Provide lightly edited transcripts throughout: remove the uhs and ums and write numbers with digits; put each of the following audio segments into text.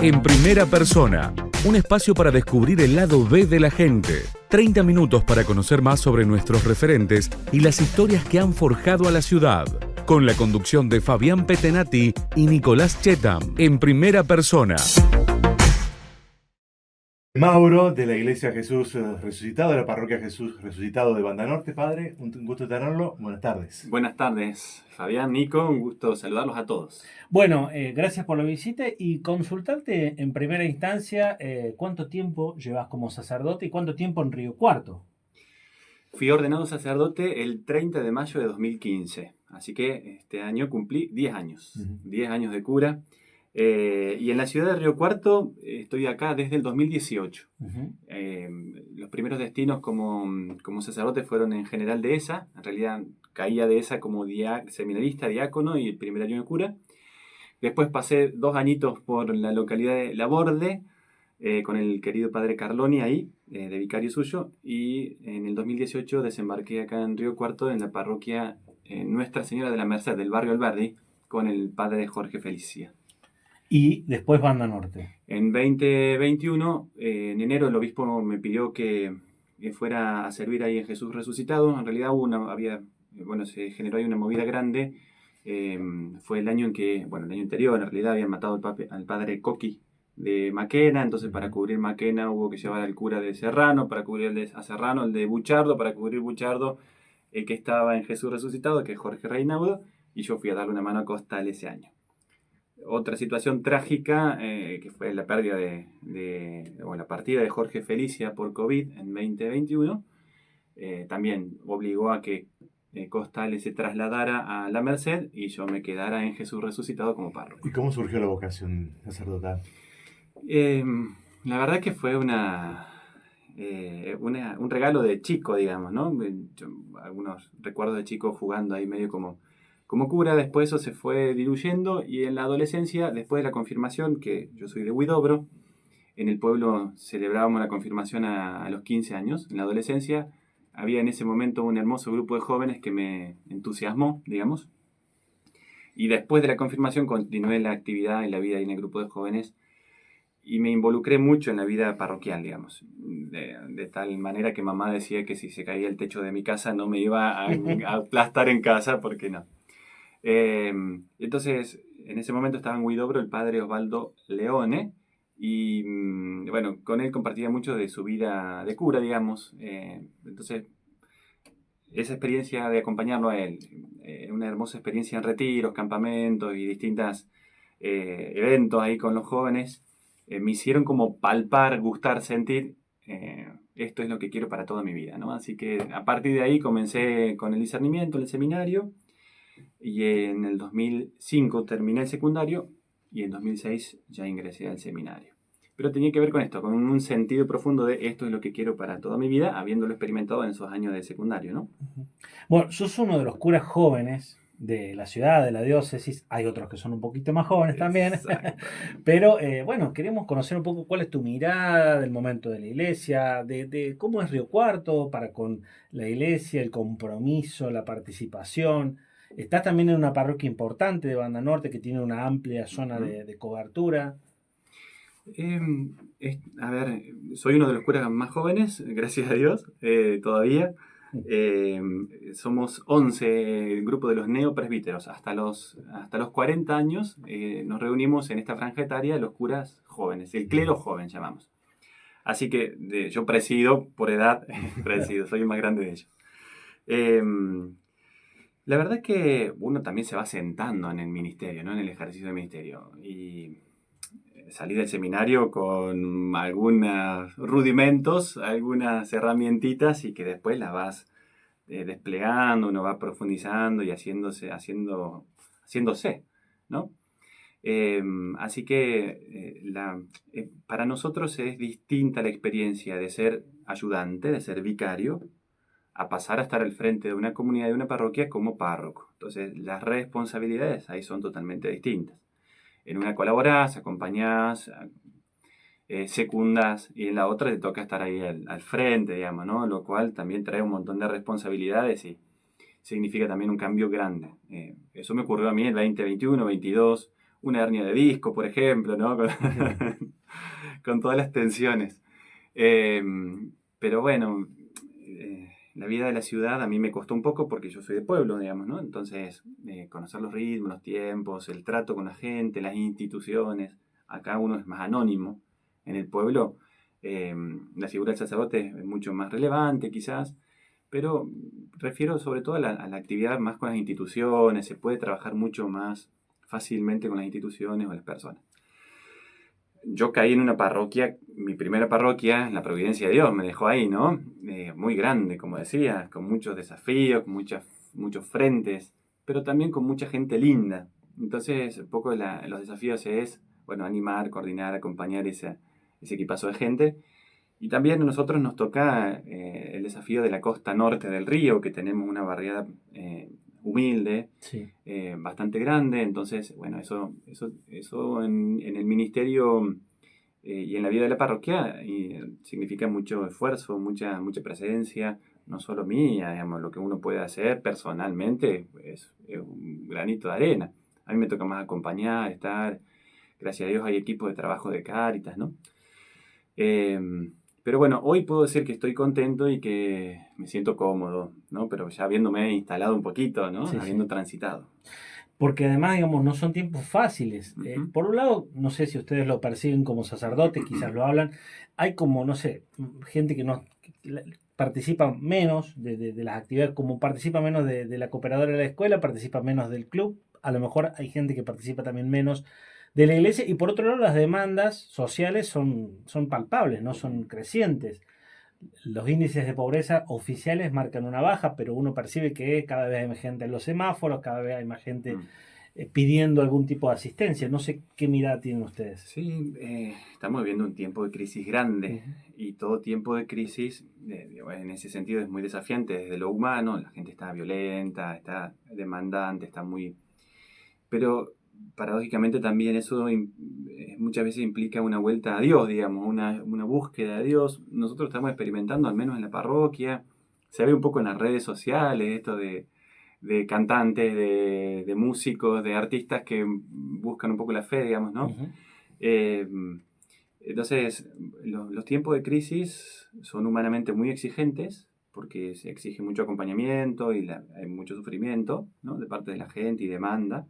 En primera persona, un espacio para descubrir el lado B de la gente. 30 minutos para conocer más sobre nuestros referentes y las historias que han forjado a la ciudad. Con la conducción de Fabián Petenati y Nicolás Chetam. En primera persona. Mauro, de la Iglesia Jesús Resucitado, de la Parroquia Jesús Resucitado de Banda Norte. Padre, un gusto tenerlo. Buenas tardes. Buenas tardes, Fabián, Nico, un gusto saludarlos a todos. Bueno, gracias por la visita y consultarte en primera instancia cuánto tiempo llevas como sacerdote y cuánto tiempo en Río Cuarto. Fui ordenado sacerdote el 30 de mayo de 2015, así que este año cumplí 10 años, 10 años de cura. Y en la ciudad de Río Cuarto estoy acá desde el 2018. Los primeros destinos como sacerdote fueron en General Dehesa. En realidad caía Dehesa como seminarista, diácono y el primer año de cura. Después pasé 2 añitos por la localidad de Laborde, con el querido padre Carloni ahí, de vicario suyo. Y en el 2018 desembarqué acá en Río Cuarto en la parroquia Nuestra Señora de la Merced del barrio Alberdi con el padre Jorge Felicia. Y después Banda Norte. En 2021, en enero, el obispo me pidió que fuera a servir ahí en Jesús Resucitado. En realidad se generó ahí una movida grande. Fue el año en que, el año anterior, en realidad habían matado al padre Coqui de Maquena. Entonces, para cubrir Maquena hubo que llevar al cura de Serrano, para cubrir a Serrano, el de Buchardo, para cubrir Buchardo, el que estaba en Jesús Resucitado, que es Jorge Reinaudo. Y yo fui a darle una mano a Costal ese año. Otra situación trágica, que fue la pérdida la partida de Jorge Felicia por COVID en 2021, también obligó a que Costales se trasladara a la Merced y yo me quedara en Jesús Resucitado como párroco. ¿Y cómo surgió la vocación sacerdotal? La verdad que fue un regalo de chico, digamos, ¿no? Algunos recuerdos de chico jugando ahí medio como cura. Después eso se fue diluyendo y en la adolescencia, después de la confirmación, que yo soy de Huidobro, en el pueblo celebrábamos la confirmación a los 15 años. En la adolescencia había en ese momento un hermoso grupo de jóvenes que me entusiasmó, digamos. Y después de la confirmación continué la actividad y la vida en el grupo de jóvenes y me involucré mucho en la vida parroquial, digamos. De tal manera que mamá decía que si se caía el techo de mi casa no me iba a aplastar en casa, porque no. Entonces, en ese momento estaba en Huidobro el padre Osvaldo Leone y con él compartía mucho de su vida de cura, digamos. Entonces, esa experiencia de acompañarlo a él, una hermosa experiencia en retiros, campamentos y distintos eventos ahí con los jóvenes, me hicieron como palpar, gustar, sentir, esto es lo que quiero para toda mi vida, ¿no? Así que a partir de ahí comencé con el discernimiento en el seminario. Y en el 2005 terminé el secundario y en 2006 ya ingresé al seminario. Pero tenía que ver con esto, con un sentido profundo de esto es lo que quiero para toda mi vida, habiéndolo experimentado en esos años de secundario, ¿no? Bueno, sos uno de los curas jóvenes de la ciudad, de la diócesis. Hay otros que son un poquito más jóvenes también. Pero queremos conocer un poco cuál es tu mirada del momento de la iglesia, de cómo es Río Cuarto para con la iglesia, el compromiso, la participación. Estás también en una parroquia importante de Banda Norte que tiene una amplia zona de cobertura. Soy uno de los curas más jóvenes, gracias a Dios, todavía. Somos 11, el grupo de los neopresbíteros. Hasta los 40 años nos reunimos en esta franja etaria los curas jóvenes, el clero joven llamamos. Así que yo presido por edad, soy el más grande de ellos. La verdad es que uno también se va sentando en el ministerio, ¿no? En el ejercicio del ministerio. Y salí del seminario con algunos rudimentos, algunas herramientitas y que después las vas desplegando, uno va profundizando y haciéndose, ¿no? Así que para nosotros es distinta la experiencia de ser ayudante, de ser vicario, a pasar a estar al frente de una comunidad, de una parroquia como párroco. Entonces las responsabilidades ahí son totalmente distintas. En una colaborás, acompañás, secundás, y en la otra te toca estar ahí al frente, digamos, ¿no? Lo cual también trae un montón de responsabilidades y significa también un cambio grande. Eso me ocurrió a mí en el 2021, 2022. una hernia de disco, por ejemplo, ¿no? Con todas las tensiones. Pero bueno, la vida de la ciudad a mí me costó un poco porque yo soy de pueblo, digamos, ¿no? Entonces, conocer los ritmos, los tiempos, el trato con la gente, las instituciones. Acá uno es más anónimo. En el pueblo, la figura del sacerdote es mucho más relevante, quizás, pero refiero sobre todo a la actividad más con las instituciones. Se puede trabajar mucho más fácilmente con las instituciones o las personas. Yo caí en una parroquia, mi primera parroquia, la Providencia de Dios, me dejó ahí, ¿no? Muy grande, como decía, con muchos desafíos, con muchos frentes, pero también con mucha gente linda. Entonces, un poco los desafíos es, bueno, animar, coordinar, acompañar ese equipazo de gente. Y también a nosotros nos toca el desafío de la costa norte del río, que tenemos una barriada humilde, Sí. bastante grande. Entonces, bueno, eso en el ministerio y en la vida de la parroquia significa mucho esfuerzo, mucha presencia, no solo mía, digamos, lo que uno puede hacer personalmente es un granito de arena. A mí me toca más acompañar, estar. Gracias a Dios hay equipos de trabajo de Cáritas, ¿no? Pero bueno, hoy puedo decir que estoy contento y que me siento cómodo, ¿no? Pero ya habiéndome instalado un poquito, ¿no? Sí, Habiendo sí. transitado. Porque además, digamos, no son tiempos fáciles. Ujú. Por un lado, no sé si ustedes lo perciben como sacerdotes, quizás lo hablan. Hay como, no sé, gente que no participa menos de las actividades, como participa menos de la cooperadora de la escuela, participa menos del club. A lo mejor hay gente que participa también menos de la iglesia. Y por otro lado, las demandas sociales son palpables, ¿no? Son crecientes. Los índices de pobreza oficiales marcan una baja, pero uno percibe que cada vez hay más gente en los semáforos, cada vez hay más gente pidiendo algún tipo de asistencia. No sé qué mirada tienen ustedes. Sí, estamos viviendo un tiempo de crisis grande Uh-huh. y todo tiempo de crisis, en ese sentido, es muy desafiante desde lo humano. La gente está violenta, está demandante, está muy... Pero paradójicamente también eso muchas veces implica una vuelta a Dios, digamos, una búsqueda de Dios. Nosotros estamos experimentando, al menos en la parroquia, se ve un poco en las redes sociales, esto de cantantes, de músicos, de artistas que buscan un poco la fe, digamos, ¿no? Uh-huh. Entonces, los tiempos de crisis son humanamente muy exigentes porque se exige mucho acompañamiento y hay mucho sufrimiento, ¿no? De parte de la gente y demanda.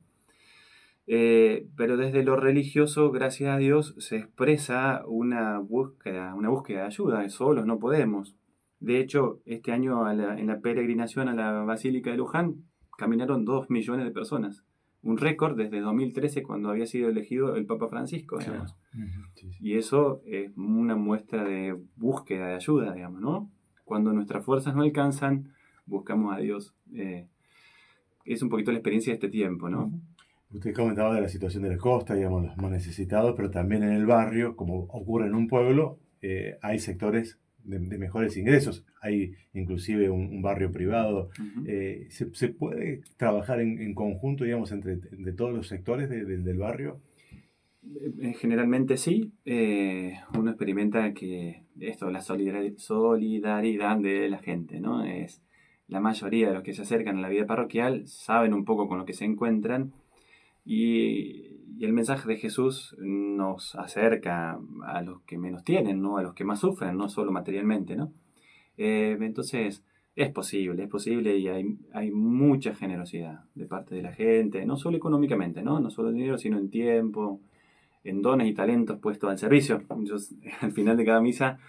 Pero desde lo religioso, gracias a Dios, se expresa una búsqueda de ayuda. Solos no podemos. De hecho, este año en la peregrinación a la Basílica de Luján caminaron 2 millones de personas. Un récord desde 2013, cuando había sido elegido el Papa Francisco, digamos. Claro. Uh-huh. Sí, sí. Y eso es una muestra de búsqueda de ayuda, digamos, ¿no? Cuando nuestras fuerzas no alcanzan, buscamos a Dios. Es un poquito la experiencia de este tiempo, ¿no? Uh-huh. Usted comentaba de la situación de la costa, digamos, los más necesitados, pero también en el barrio, como ocurre en un pueblo, hay sectores de mejores ingresos. Hay inclusive un barrio privado. Uh-huh. ¿Se puede trabajar en conjunto, digamos, entre todos los sectores del barrio? Generalmente sí. Uno experimenta que esto, la solidaridad de la gente, ¿no? Es la mayoría de los que se acercan a la vida parroquial saben un poco con lo que se encuentran y el mensaje de Jesús nos acerca a los que menos tienen, ¿no? A los que más sufren, no solo materialmente, ¿no? Entonces es posible y hay mucha generosidad de parte de la gente, no solo económicamente, ¿no? No solo en dinero, sino en tiempo, en dones y talentos puestos al servicio. Al final de cada misa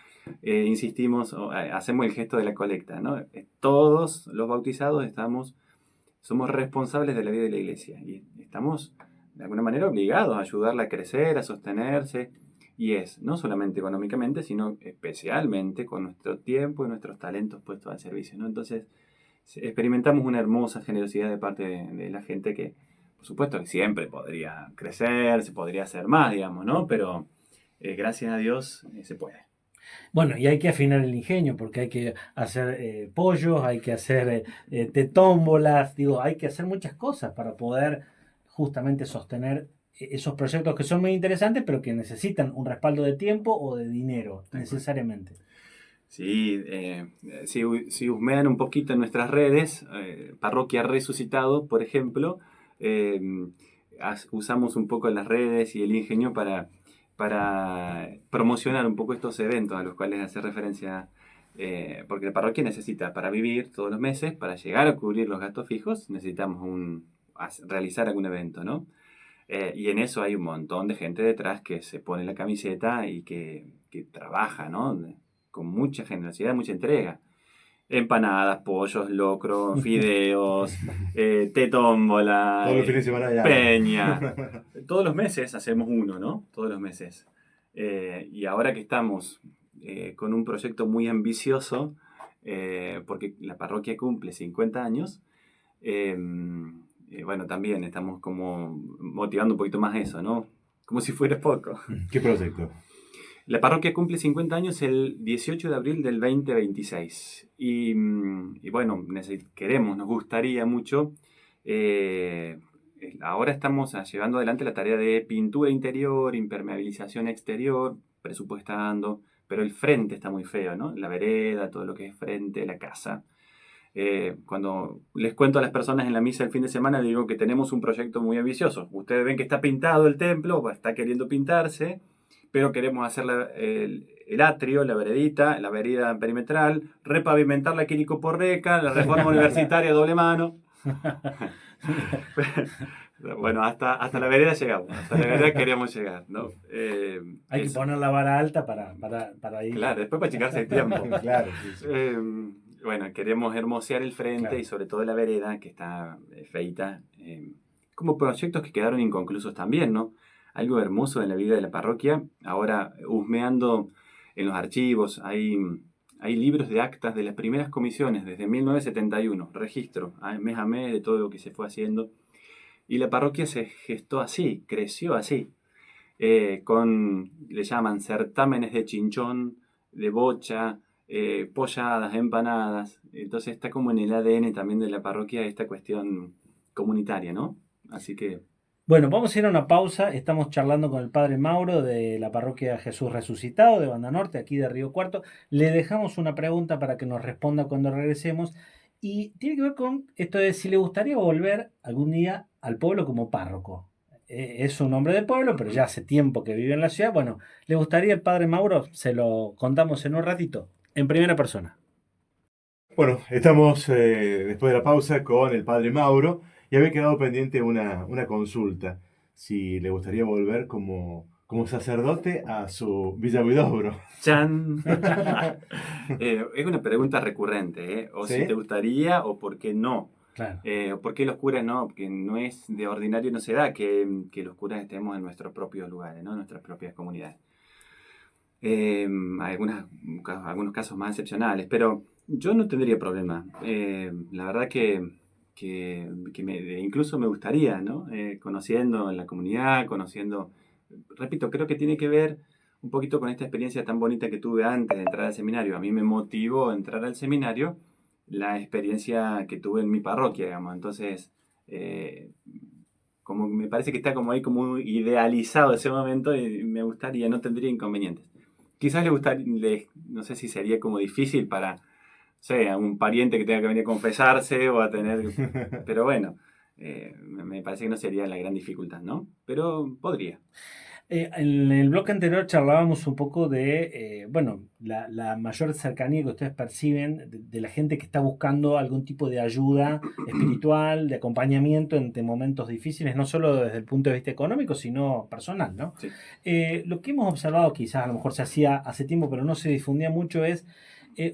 insistimos, hacemos el gesto de la colecta, ¿no? Todos los bautizados somos responsables de la vida de la iglesia y estamos de alguna manera obligados a ayudarla a crecer, a sostenerse, y es no solamente económicamente, sino especialmente con nuestro tiempo y nuestros talentos puestos al servicio, ¿no? Entonces experimentamos una hermosa generosidad de parte de la gente que, por supuesto, que siempre podría crecer, se podría hacer más, digamos, ¿no? Pero gracias a Dios se puede. Bueno, y hay que afinar el ingenio porque hay que hacer pollos, hay que hacer tetómbolas, digo, hay que hacer muchas cosas para poder justamente sostener esos proyectos que son muy interesantes, pero que necesitan un respaldo de tiempo o de dinero, necesariamente. Sí, si husmean un poquito en nuestras redes, Parroquia Resucitado, por ejemplo, usamos un poco las redes y el ingenio para promocionar un poco estos eventos a los cuales hace referencia, porque la parroquia necesita para vivir todos los meses, para llegar a cubrir los gastos fijos, necesitamos realizar algún evento, ¿no? Y en eso hay un montón de gente detrás que se pone la camiseta y que trabaja, ¿no? Con mucha generosidad, mucha entrega. Empanadas, pollos, locro, fideos, tetómbola, Todos los fines de semana hay algo. peña. Todos los meses hacemos uno, ¿no? Todos los meses. Y ahora que estamos con un proyecto muy ambicioso, porque la parroquia cumple 50 años, bueno, también estamos como motivando un poquito más eso, ¿no? Como si fuera poco. ¿Qué proyecto? La parroquia cumple 50 años el 18 de abril del 2026. Y bueno, nos gustaría mucho. Ahora estamos llevando adelante la tarea de pintura interior, impermeabilización exterior, presupuestando, pero el frente está muy feo, ¿no? La vereda, todo lo que es frente, la casa. Cuando les cuento a las personas en la misa el fin de semana, digo que tenemos un proyecto muy ambicioso. Ustedes ven que está pintado el templo, está queriendo pintarse, pero queremos hacer el atrio, la veredita, la vereda perimetral, repavimentar la Quirico Porreca, la reforma universitaria doble mano. Bueno, hasta la vereda llegamos, hasta la vereda queríamos llegar, ¿no? Hay que poner la vara alta para ir. Claro, después para achicarse el tiempo. Claro, sí, sí. Bueno, queremos hermosear el frente, Claro. y sobre todo la vereda, que está feita. Como proyectos que quedaron inconclusos también, ¿no? Algo hermoso en la vida de la parroquia. Ahora, husmeando en los archivos, hay libros de actas de las primeras comisiones desde 1971, registro, mes a mes de todo lo que se fue haciendo. Y la parroquia se gestó así, creció así, le llaman certámenes de chinchón, de bocha, polladas, empanadas. Entonces está como en el ADN también de la parroquia esta cuestión comunitaria, ¿no? Así que... Bueno, vamos a ir a una pausa. Estamos charlando con el padre Mauro de la parroquia Jesús Resucitado de Banda Norte, aquí de Río Cuarto. Le dejamos una pregunta para que nos responda cuando regresemos. Y tiene que ver con esto de si le gustaría volver algún día al pueblo como párroco. Es un hombre del pueblo, pero ya hace tiempo que vive en la ciudad. Bueno, ¿le gustaría el padre Mauro? Se lo contamos en un ratito, en primera persona. Bueno, estamos después de la pausa con el padre Mauro y había quedado pendiente una consulta. Si le gustaría volver como sacerdote a su Villa Huidobro. ¡Chan! Es una pregunta recurrente, ¿eh? O ¿Sí? si te gustaría o por qué no. Claro. ¿Por qué los curas no? Porque no es de ordinario, no se da que los curas estemos en nuestros propios lugares, ¿no? En nuestras propias comunidades. Algunos casos más excepcionales, pero yo no tendría problema. La verdad que incluso me gustaría, ¿no? Conociendo la comunidad, repito, creo que tiene que ver un poquito con esta experiencia tan bonita que tuve antes de entrar al seminario. A mí me motivó a entrar al seminario la experiencia que tuve en mi parroquia, digamos. Entonces, como me parece que está como ahí como idealizado ese momento y me gustaría, no tendría inconvenientes. Quizás no sé si sería como difícil para, no sé, a un pariente que tenga que venir a confesarse o a tener... Pero bueno, me parece que no sería la gran dificultad, ¿no? Pero podría. En el bloque anterior charlábamos un poco de, la mayor cercanía que ustedes perciben de la gente que está buscando algún tipo de ayuda espiritual, de acompañamiento entre momentos difíciles, no solo desde el punto de vista económico, sino personal, ¿no? Sí. Lo que hemos observado, quizás a lo mejor se hacía hace tiempo, pero no se difundía mucho, es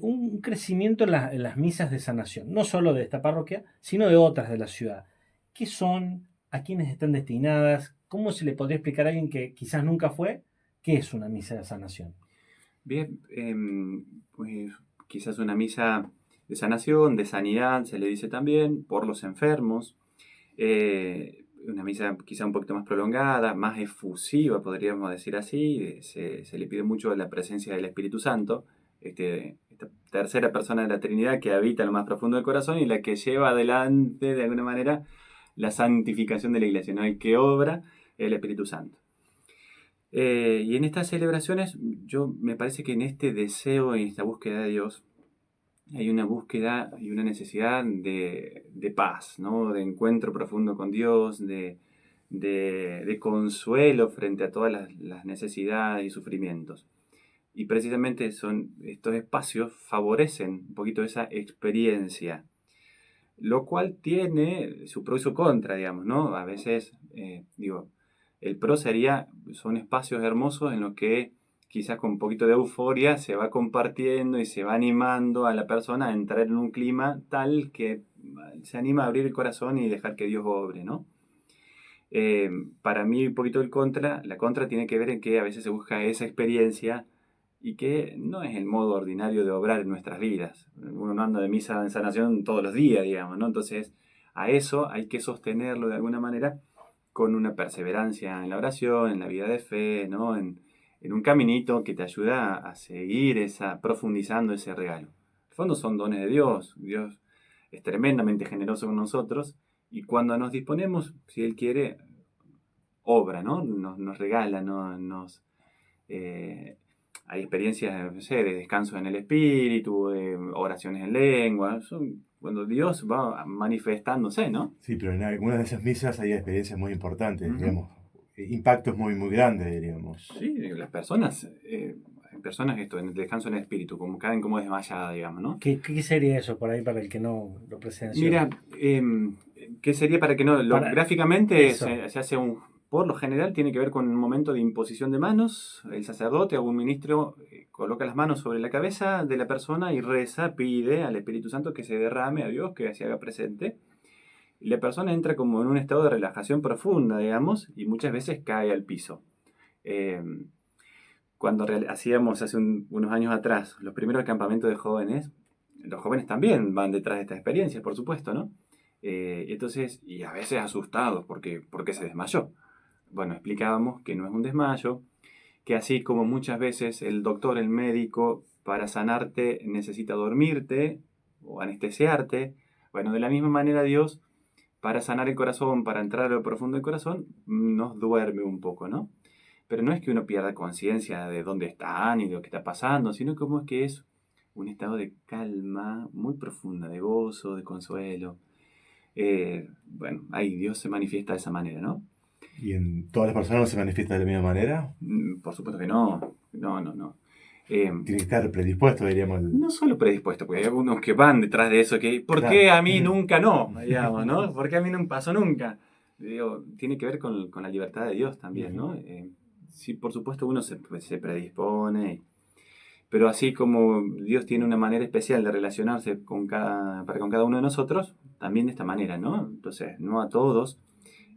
un crecimiento en las misas de sanación, no solo de esta parroquia, sino de otras de la ciudad. ¿Qué son? ¿A quiénes están destinadas? ¿Cómo se le podría explicar a alguien que quizás nunca fue qué es una misa de sanación? Bien, pues quizás una misa de sanación, de sanidad, se le dice también, por los enfermos. Una misa quizá un poquito más prolongada, más efusiva, podríamos decir así. Se le pide mucho la presencia del Espíritu Santo, esta tercera persona de la Trinidad que habita en lo más profundo del corazón y la que lleva adelante, de alguna manera, la santificación de la iglesia, ¿no? El que obra el Espíritu Santo. Y en estas celebraciones, me parece que en este deseo, en esta búsqueda de Dios, hay una búsqueda y una necesidad de paz, ¿no? De encuentro profundo con Dios, de de consuelo frente a todas las necesidades y sufrimientos. Y precisamente estos espacios favorecen un poquito esa experiencia, lo cual tiene su pro y su contra, digamos, ¿no? A veces, el pro son espacios hermosos en los que quizás con un poquito de euforia se va compartiendo y se va animando a la persona a entrar en un clima tal que se anima a abrir el corazón y dejar que Dios obre, ¿no? Para mí un poquito la contra tiene que ver en que a veces se busca esa experiencia y que no es el modo ordinario de obrar en nuestras vidas. Uno no anda de misa en sanación todos los días, digamos, ¿no? Entonces, a eso hay que sostenerlo de alguna manera con una perseverancia en la oración, en la vida de fe, ¿no? En un caminito que te ayuda a seguir profundizando ese regalo. En el fondo son dones de Dios. Dios es tremendamente generoso con nosotros y cuando nos disponemos, si Él quiere, obra, ¿no? Nos regala, hay experiencias, no sé, de descanso en el espíritu, de oraciones en lengua, cuando Dios va manifestándose, ¿no? Sí, pero en algunas de esas misas hay experiencias muy importantes, Ujú. digamos, impactos muy, muy grandes, diríamos. Sí, las personas, hay personas en el descanso en el espíritu, como caen como desmayadas, digamos, ¿no? ¿Qué sería eso por ahí para el que no lo presenció? Mira, ¿qué sería para que no? Gráficamente eso. se hace por lo general tiene que ver con un momento de imposición de manos. El sacerdote o un ministro coloca las manos sobre la cabeza de la persona y reza, pide al Espíritu Santo que se derrame a Dios, que se haga presente. Y la persona entra como en un estado de relajación profunda, digamos, y muchas veces cae al piso. Eh, Cuando hacíamos hace unos años atrás los primeros campamentos de jóvenes, los jóvenes también van detrás de estas experiencias, por supuesto, ¿no? Y a veces asustados porque se desmayó. Bueno, explicábamos que no es un desmayo, que así como muchas veces el doctor, el médico, para sanarte necesita dormirte o anestesiarte, bueno, de la misma manera Dios, para sanar el corazón, para entrar a lo profundo del corazón, nos duerme un poco, ¿no? Pero no es que uno pierda conciencia de dónde está ni de lo que está pasando, sino como es que es un estado de calma muy profunda, de gozo, de consuelo. Bueno, ahí Dios se manifiesta de esa manera, ¿no? ¿Y en todas las personas se manifiesta de la misma manera? Por supuesto que no. No. Tiene que estar predispuesto, diríamos. No solo predispuesto, porque hay algunos que van detrás de eso, que ¿por Claro. qué a mí nunca no? Digamos, ¿no? ¿Por qué a mí no pasó nunca? Digo, tiene que ver con la libertad de Dios también, ¿no? Sí, por supuesto uno se predispone, pero así como Dios tiene una manera especial de relacionarse con cada uno de nosotros, también de esta manera, ¿no? Entonces, no a todos.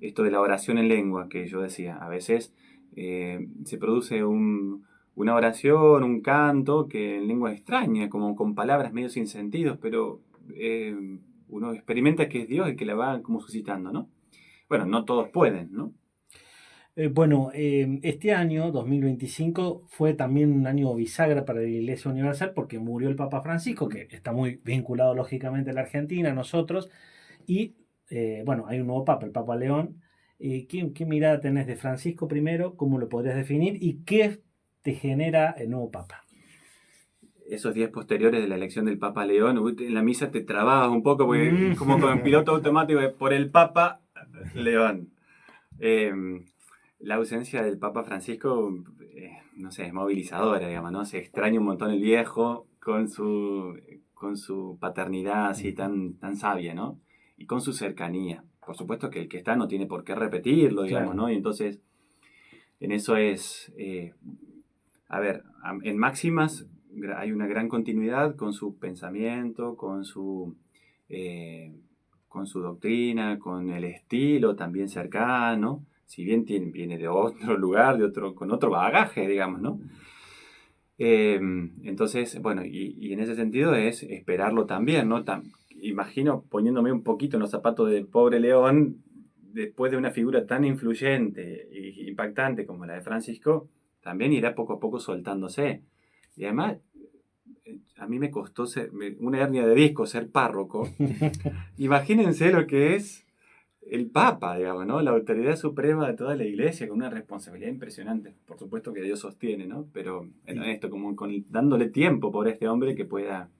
Esto de la oración en lengua que yo decía, a veces se produce una oración, un canto que en lengua extraña, como con palabras medio sin sentido, pero uno experimenta que es Dios el que la va como suscitando, ¿no? Bueno, no todos pueden, ¿no? Este año, 2025, fue también un año bisagra para la Iglesia Universal porque murió el Papa Francisco, que está muy vinculado lógicamente a la Argentina, a nosotros, y hay un nuevo Papa, el Papa León. ¿Qué mirada tenés de Francisco primero? ¿Cómo lo podrías definir? ¿Y qué te genera el nuevo Papa? Esos días posteriores de la elección del Papa León, en la misa te trababas un poco porque como con piloto automático de por el Papa León. La ausencia del Papa Francisco, no sé, es movilizadora, digamos, ¿no? Se extraña un montón el viejo con su paternidad así tan sabia, ¿no? Y con su cercanía. Por supuesto que el que está no tiene por qué repetirlo, digamos, Claro. ¿no? Y entonces, en eso es, en máximas hay una gran continuidad con su pensamiento, con su doctrina, con el estilo también cercano, si bien viene de otro lugar, con otro bagaje, digamos, ¿no? Entonces, bueno, y en ese sentido es esperarlo también, ¿no? Imagino poniéndome un poquito en los zapatos del pobre León, después de una figura tan influyente e impactante como la de Francisco, también irá poco a poco soltándose. Y además, a mí me costó una hernia de disco ser párroco. Imagínense lo que es el Papa, digamos, ¿no? La autoridad suprema de toda la Iglesia, con una responsabilidad impresionante. Por supuesto que Dios sostiene, ¿no? Pero en esto, como dándole tiempo por este hombre que pueda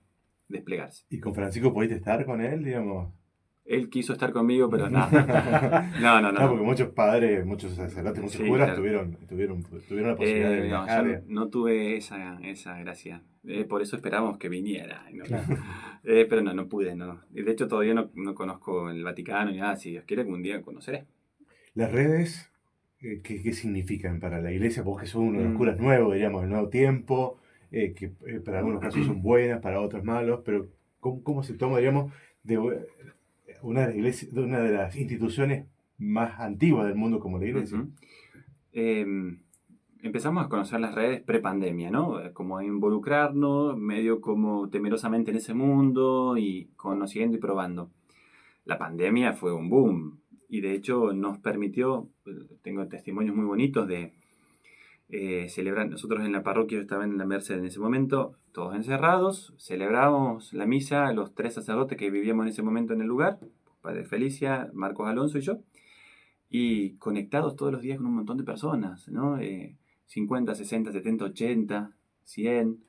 desplegarse. ¿Y con Francisco pudiste estar con él, digamos? Él quiso estar conmigo, pero nada. No. No, porque muchos padres, muchos sacerdotes, muchos Sí, curas claro. tuvieron la posibilidad de No, viajar. yo no tuve esa gracia. Por eso esperábamos que viniera. ¿No? Claro. Pero no pude. No. De hecho, todavía no conozco el Vaticano ni nada. Si Dios quiere, algún día conoceré. Las redes, ¿qué significan para la iglesia? Vos que sos uno de los Mm. curas nuevos, diríamos, del nuevo tiempo, que para algunos casos son buenas, para otros malos, pero ¿cómo se toma, digamos, de una de las instituciones más antiguas del mundo como la iglesia? Ujú. Empezamos a conocer las redes pre-pandemia, ¿no? Como a involucrarnos, medio como temerosamente en ese mundo y conociendo y probando. La pandemia fue un boom y de hecho nos permitió, tengo testimonios muy bonitos de celebrar. Nosotros en la parroquia, yo estaba en la Merced en ese momento, todos encerrados, celebramos la misa, los 3 sacerdotes que vivíamos en ese momento en el lugar, Padre Felicia, Marcos Alonso y yo, y conectados todos los días con un montón de personas, ¿no? 50, 60, 70, 80, 100,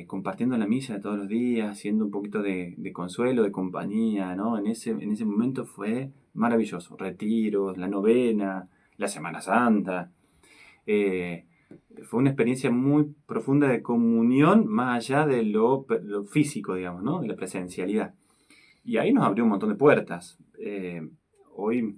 compartiendo la misa todos los días, haciendo un poquito de consuelo, de compañía, ¿no? En ese momento fue maravilloso. Retiros, la novena, la Semana Santa. Fue una experiencia muy profunda de comunión, más allá de lo físico, digamos, ¿no? De la presencialidad. Y ahí nos abrió un montón de puertas. Hoy,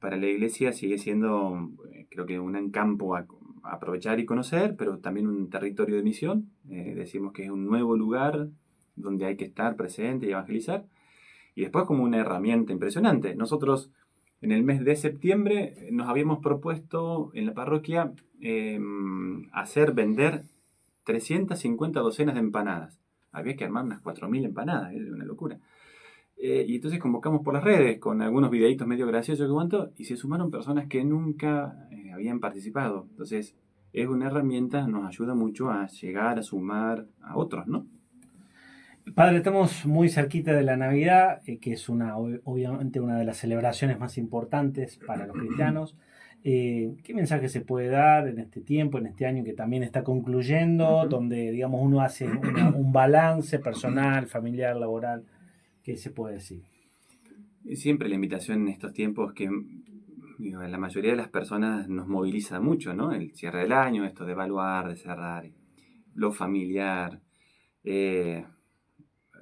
para la iglesia sigue siendo, creo que un campo a aprovechar y conocer, pero también un territorio de misión. Decimos que es un nuevo lugar donde hay que estar presente y evangelizar. Y después como una herramienta impresionante. Nosotros en el mes de septiembre nos habíamos propuesto en la parroquia vender 350 docenas de empanadas. Había que armar unas 4.000 empanadas, es una locura. Y entonces convocamos por las redes con algunos videitos medio graciosos que cuento y se sumaron personas que nunca habían participado. Entonces es una herramienta, nos ayuda mucho a llegar, a sumar a otros, ¿no? Padre, estamos muy cerquita de la Navidad, que es obviamente una de las celebraciones más importantes para los cristianos. ¿Qué mensaje se puede dar en este tiempo, en este año que también está concluyendo, donde digamos uno hace un balance personal, familiar, laboral? ¿Qué se puede decir? Siempre la invitación en estos tiempos que digo, la mayoría de las personas nos moviliza mucho, ¿no? El cierre del año, esto de evaluar, de cerrar, lo familiar.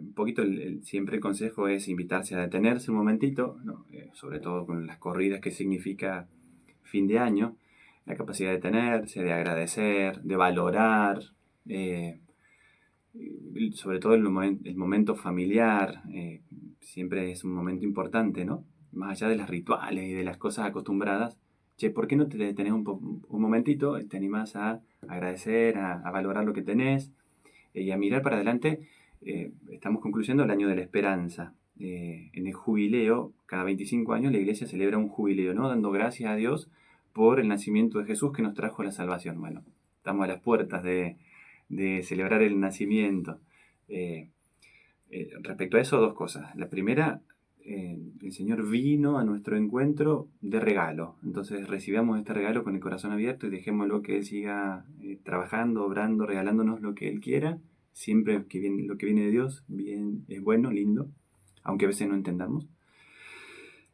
Un poquito siempre el consejo es invitarse a detenerse un momentito, ¿no? Sobre todo con las corridas que significa fin de año, la capacidad de detenerse, de agradecer, de valorar, sobre todo el momento familiar, siempre es un momento importante, ¿no? Más allá de los rituales y de las cosas acostumbradas, che, ¿por qué no te detenés un momentito, te animás a agradecer, a valorar lo que tenés y a mirar para adelante? Estamos concluyendo el año de la esperanza. En el jubileo, cada 25 años la iglesia celebra un jubileo, ¿no? Dando gracias a Dios por el nacimiento de Jesús que nos trajo la salvación. Bueno, estamos a las puertas de celebrar el nacimiento. Respecto a eso, 2 cosas. La primera, el Señor vino a nuestro encuentro de regalo. Entonces recibamos este regalo con el corazón abierto y dejémoslo que Él siga trabajando, obrando, regalándonos lo que Él quiera. Siempre lo que viene de Dios bien, es bueno, lindo, aunque a veces no entendamos.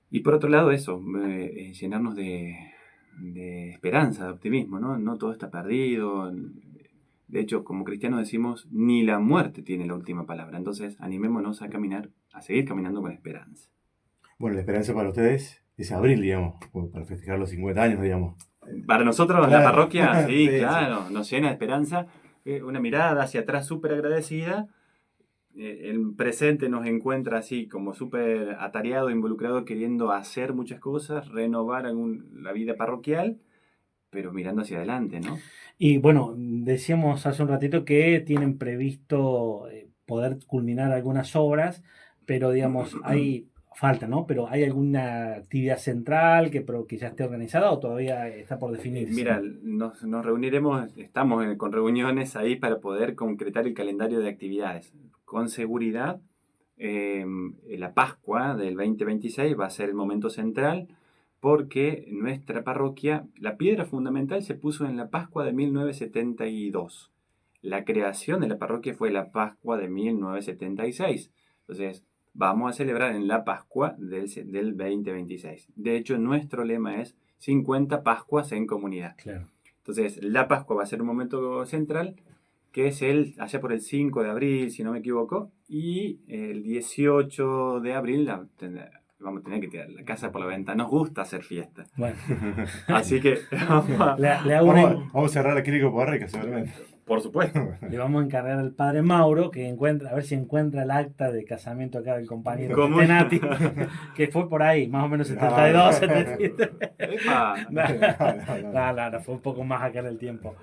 Y por otro lado eso, llenarnos de esperanza, de optimismo, ¿no? No todo está perdido. De hecho, como cristianos decimos, ni la muerte tiene la última palabra. Entonces, animémonos a caminar, a seguir caminando con esperanza. Bueno, la esperanza para ustedes es abril, digamos, para festejar los 50 años, digamos. Para nosotros, Claro. la parroquia, sí, Sí, claro, nos llena de esperanza. Una mirada hacia atrás súper agradecida. El presente nos encuentra así como súper atareado, involucrado, queriendo hacer muchas cosas, renovar la vida parroquial, pero mirando hacia adelante, ¿no? Y bueno, decíamos hace un ratito que tienen previsto poder culminar algunas obras, pero digamos, falta, ¿no? Pero ¿hay alguna actividad central que ya esté organizada o todavía está por definirse? Mira, nos reuniremos, estamos con reuniones ahí para poder concretar el calendario de actividades. Con seguridad, la Pascua del 2026 va a ser el momento central porque nuestra parroquia, la piedra fundamental se puso en la Pascua de 1972. La creación de la parroquia fue la Pascua de 1976. Entonces, vamos a celebrar en la Pascua del 2026. De hecho, nuestro lema es 50 Pascuas en comunidad. Claro. Entonces, la Pascua va a ser un momento central, que es allá por el 5 de abril, si no me equivoco, y el 18 de abril vamos a tener que tirar la casa por la ventana. Nos gusta hacer fiesta. Bueno, Así que le hago Vamos a cerrar la clínica Borreca, seguramente. por supuesto. le vamos a encargar al padre Mauro que encuentre, a ver si encuentra el acta de casamiento acá del compañero ¿Cómo? Tenati, que fue por ahí, más o menos 72, 73. Epa. No, fue un poco más acá en el tiempo.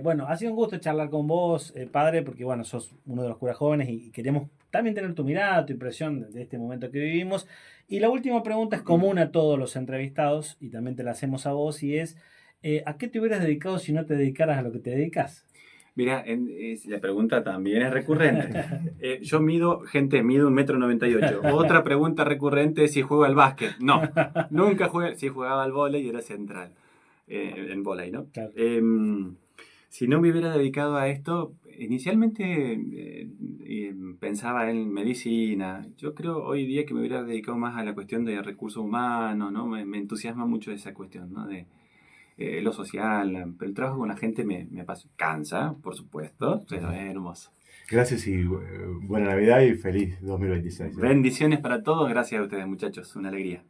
Bueno, ha sido un gusto charlar con vos, padre, porque bueno, sos uno de los curas jóvenes y queremos también tener tu mirada, tu impresión de este momento que vivimos. Y la última pregunta es común a todos los entrevistados y también te la hacemos a vos y es, ¿a qué te hubieras dedicado si no te dedicaras a lo que te dedicas? Mira, la pregunta también es recurrente. Yo mido 1,98 m. Otra pregunta recurrente es si juego al básquet. No, nunca jugué. Sí jugaba al vóley y era central. En vóley, ¿no? Claro. Si no me hubiera dedicado a esto, inicialmente pensaba en medicina. Yo creo hoy día que me hubiera dedicado más a la cuestión de recursos humanos, ¿no? Me entusiasma mucho esa cuestión, ¿no? De lo social, pero el trabajo con la gente me cansa, por supuesto, pero es hermoso. Gracias y buena Navidad y feliz 2026. Bendiciones para todos, gracias a ustedes muchachos, una alegría.